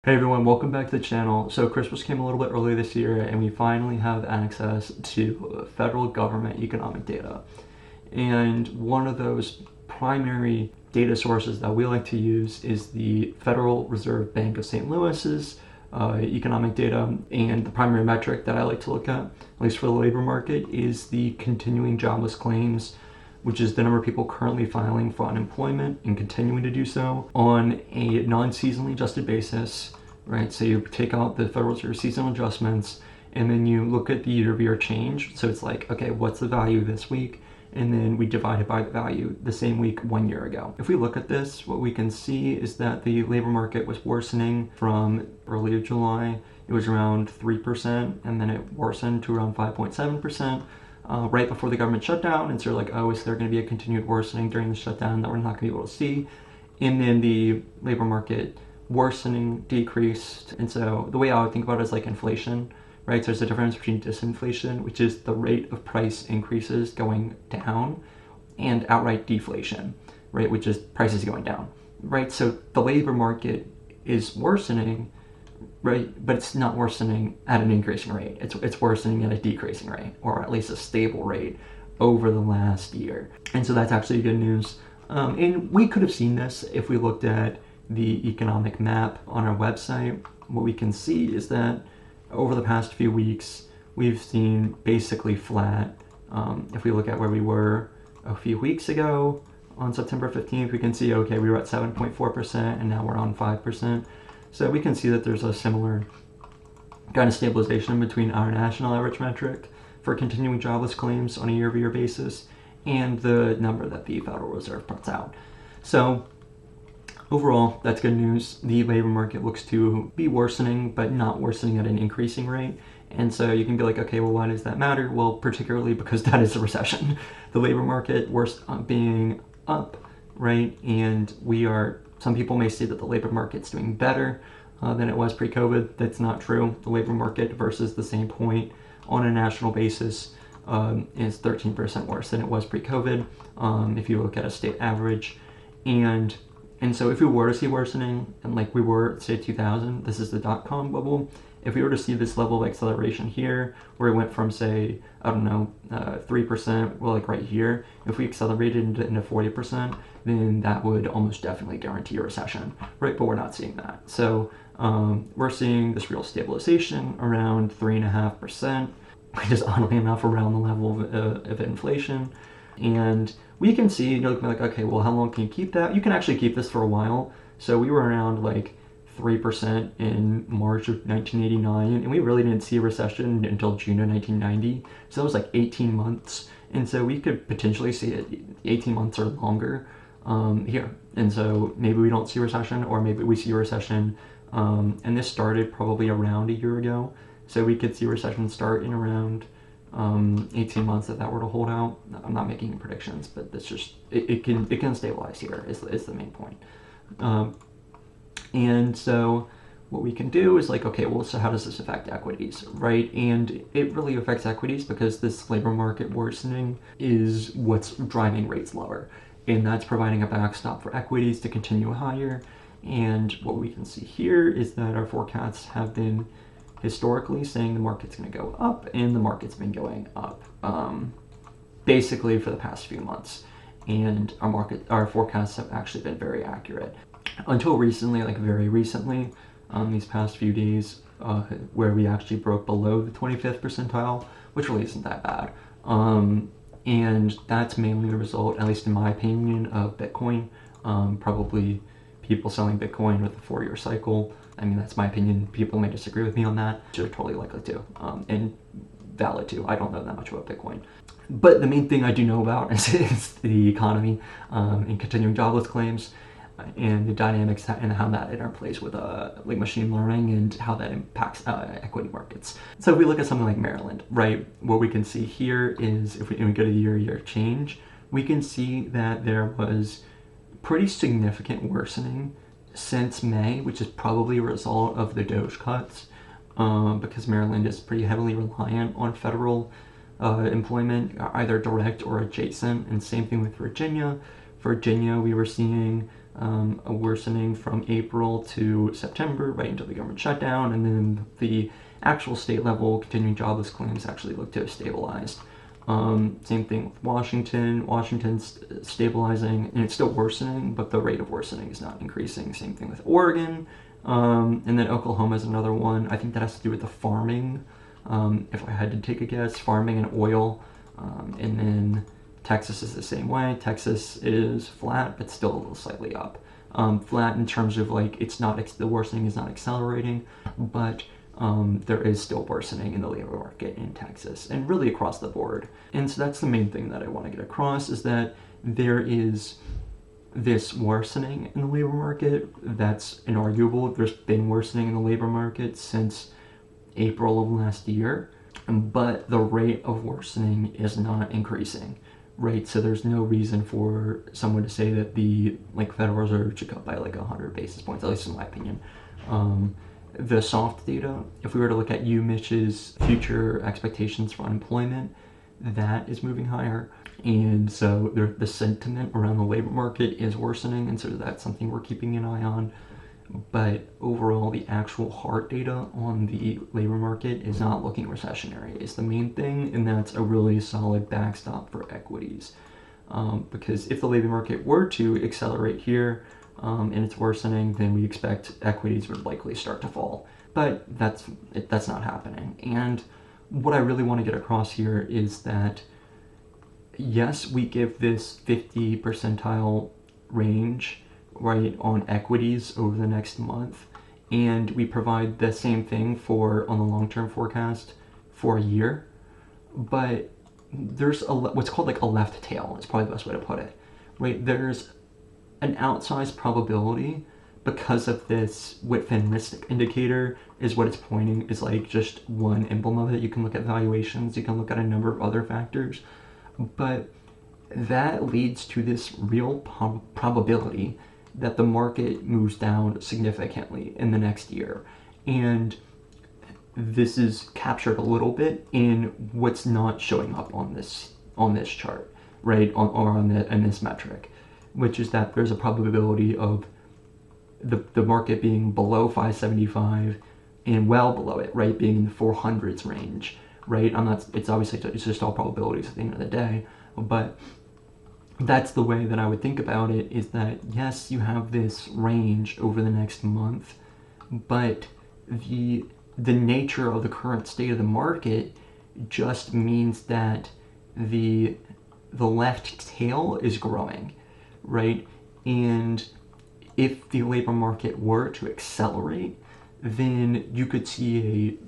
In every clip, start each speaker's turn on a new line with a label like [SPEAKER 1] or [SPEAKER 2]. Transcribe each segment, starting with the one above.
[SPEAKER 1] Hey everyone, welcome back to the channel. So Christmas came a little bit early this year and we finally have access to federal government economic data. And one of those primary data sources that we like to use is the Federal Reserve Bank of St. Louis's economic data. And the primary metric that I like to look at least for the labor market, is the continuing jobless claims, which is the number of people currently filing for unemployment and continuing to do so on a non-seasonally adjusted basis, right? So you take out the Federal Reserve seasonal adjustments and then you look at the year-over-year change. So it's like, okay, what's the value this week? And then we divide it by the value the same week 1 year ago. If we look at this, what we can see is that the labor market was worsening from early July. It was around 3%, and then it worsened to around 5.7%. Right before the government shutdown, and so like, oh, is there going to be a continued worsening during the shutdown that we're not going to be able to see? And then the labor market worsening decreased. And so the way I would think about it is like inflation, right? So there's a difference between disinflation, which is the rate of price increases going down, and outright deflation, right, which is prices going down, right? So the labor market is worsening, right? But it's not worsening at an increasing rate. It's worsening at a decreasing rate, or at least a stable rate over the last year. And so that's actually good news. And we could have seen this if we looked at the economic map on our website. What we can see is that over the past few weeks, we've seen basically flat. If we look at where we were a few weeks ago on September 15th, we can see, okay, we were at 7.4% and now we're on 5%. So we can see that there's a similar kind of stabilization between our national average metric for continuing jobless claims on a year-over-year basis and the number that the Federal Reserve puts out. So overall, that's good news. The labor market looks to be worsening, but not worsening at an increasing rate. And so you can be like, okay, well, why does that matter? Well, particularly because that is a recession. The labor market being up, right? And some people may say that the labor market's doing better than it was pre-COVID. That's not true. The labor market versus the same point on a national basis is 13% worse than it was pre-COVID, if you look at a state average. And so if we were to see worsening, and like we were, say, 2000, this is the dot-com bubble, if we were to see this level of acceleration here, where it went from, say, I don't know, 3%, well, like right here, if we accelerated into 40%, then that would almost definitely guarantee a recession, right? But we're not seeing that. So we're seeing this real stabilization around 3.5%, which is oddly enough around the level of inflation. And we can see, you're looking like, okay, well, how long can you keep that? You can actually keep this for a while. So we were around like 3% in March of 1989, and we really didn't see a recession until June of 1990. So that was like 18 months. And so we could potentially see it 18 months or longer here. And so maybe we don't see a recession, or maybe we see a recession. And this started probably around a year ago. So we could see a recession start in around 18 months if that were to hold out. I'm not making predictions, but that's just, it can stabilize here is the main point. And so what we can do is like, okay, well, so how does this affect equities, right? And it really affects equities because this labor market worsening is what's driving rates lower. And that's providing a backstop for equities to continue higher. And what we can see here is that our forecasts have been historically saying the market's going to go up, and the market's been going up basically for the past few months. And our forecasts have actually been very accurate. Until recently, like very recently, these past few days, where we actually broke below the 25th percentile, which really isn't that bad. And that's mainly the result, at least in my opinion, of Bitcoin. Probably people selling Bitcoin with a 4-year cycle. I mean, that's my opinion. People may disagree with me on that. They're totally likely to, and valid too. I don't know that much about Bitcoin. But the main thing I do know about is the economy and continuing jobless claims, and the dynamics and how that interplays with like machine learning and how that impacts equity markets. So if we look at something like Maryland, right, what we can see here is if we get a year-to-year change, we can see that there was pretty significant worsening since May, which is probably a result of the Doge cuts, because Maryland is pretty heavily reliant on federal employment, either direct or adjacent, and same thing with Virginia. Virginia, we were seeing a worsening from April to September, right until the government shutdown, and then the actual state level continuing jobless claims actually look to have stabilized. Same thing with Washington. Washington's stabilizing, and it's still worsening, but the rate of worsening is not increasing. Same thing with Oregon. And then Oklahoma is another one. I think that has to do with the farming. If I had to take a guess, farming and oil. And then Texas is the same way. Texas is flat, but still a little slightly up. Flat in terms of like the worsening is not accelerating, but there is still worsening in the labor market in Texas and really across the board. And so that's the main thing that I want to get across, is that there is this worsening in the labor market. That's inarguable. There's been worsening in the labor market since April of last year, but the rate of worsening is not increasing, right? So there's no reason for someone to say that the Federal Reserve should cut by 100 basis points, at least in my opinion. The soft data, if we were to look at UMICH's future expectations for unemployment, that is moving higher. And so the sentiment around the labor market is worsening, and so that's something we're keeping an eye on. But overall, the actual hard data on the labor market is not looking recessionary, is the main thing, and that's a really solid backstop for equities. Because if the labor market were to accelerate here, and it's worsening, then we expect equities would likely start to fall. But that's not happening. And what I really want to get across here is that, yes, we give this 50 percentile range, right, on equities over the next month, and we provide the same thing on the long-term forecast for a year. But there's what's called a left tail, is probably the best way to put it, right? There's an outsized probability, because of this Whitfin risk indicator is what it's pointing, is just one emblem of it. You can look at valuations, you can look at a number of other factors, but that leads to this real probability that the market moves down significantly in the next year. And this is captured a little bit in what's not showing up on this chart, right, in this metric, which is that there's a probability of the market being below 575 and well below it, right, being in the 400s range, right? It's just all probabilities at the end of the day, but that's the way that I would think about it, is that yes, you have this range over the next month, but the nature of the current state of the market just means that the left tail is growing, right? And if the labor market were to accelerate, then you could see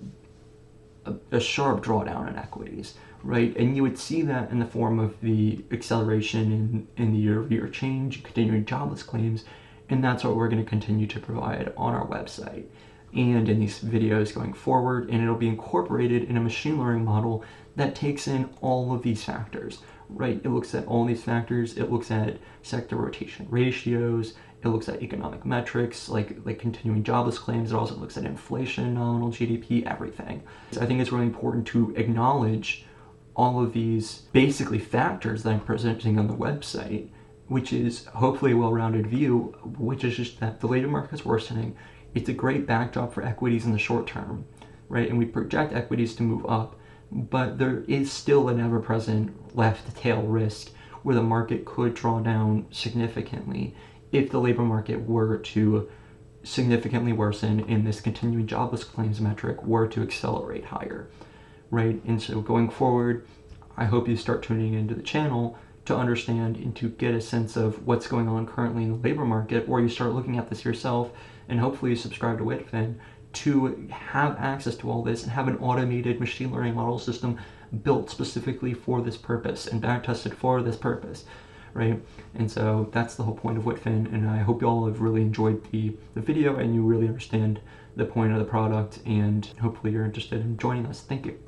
[SPEAKER 1] a sharp drawdown in equities, right? And you would see that in the form of the acceleration in the year-over-year change, continuing jobless claims, and that's what we're going to continue to provide on our website and in these videos going forward, and it'll be incorporated in a machine learning model that takes in all of these factors, right? It looks at all these factors. It looks at sector rotation ratios. It looks at economic metrics like continuing jobless claims. It also looks at inflation, nominal GDP, everything. So I think it's really important to acknowledge all of these basically factors that I'm presenting on the website, which is hopefully a well-rounded view, which is just that the labor market is worsening. It's a great backdrop for equities in the short term, right? And we project equities to move up, but there is still an ever-present left tail risk where the market could draw down significantly if the labor market were to significantly worsen and this continuing jobless claims metric were to accelerate higher, right? And so going forward, I hope you start tuning into the channel to understand and to get a sense of what's going on currently in the labor market, or you start looking at this yourself, and hopefully you subscribe to Whitfin to have access to all this and have an automated machine learning model system built specifically for this purpose and back tested for this purpose, right? And so that's the whole point of Whitfin, and I hope you all have really enjoyed the video and you really understand the point of the product, and hopefully you're interested in joining us. Thank you.